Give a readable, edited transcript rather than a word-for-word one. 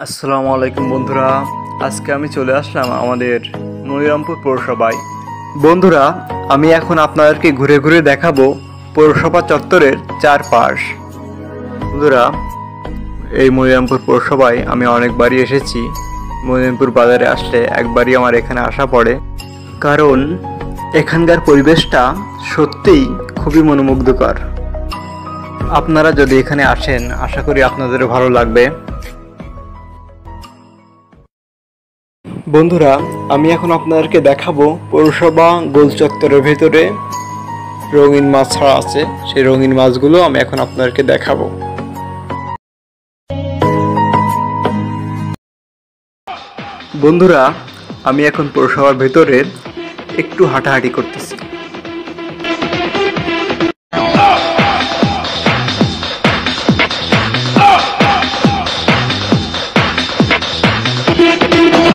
আসসালামু আলাইকুম বন্ধুরা, আজকে আমি চলে আসলাম আমাদের মনিরামপুর পৌরসভায়। বন্ধুরা, আমি এখন আপনাদেরকে ঘুরে ঘুরে দেখাবো পৌরসভা চত্বরের চারপাশ। বন্ধুরা, এই মনিরামপুর পৌরসভায় আমি অনেকবারই এসেছি। মনিরামপুর বাজারে আসলে একবারই আমার এখানে আসা পড়ে, কারণ এখানকার পরিবেশটা সত্যিই খুবই মনোমুগ্ধকর। আপনারা যদি এখানে আসেন, আশা করি আপনাদেরও ভালো লাগবে। বন্ধুরা, আমি এখন আপনাদেরকে দেখাবো পৌরসভা গোল চত্বরের ভেতরে রঙিন মাছ ছাড়া আছে, সেই রঙিন মাছগুলো আমি এখন আপনাদেরকে দেখাবো। বন্ধুরা, আমি এখন পৌরসভার ভেতরে একটু হাঁটাহাঁটি করতেছি।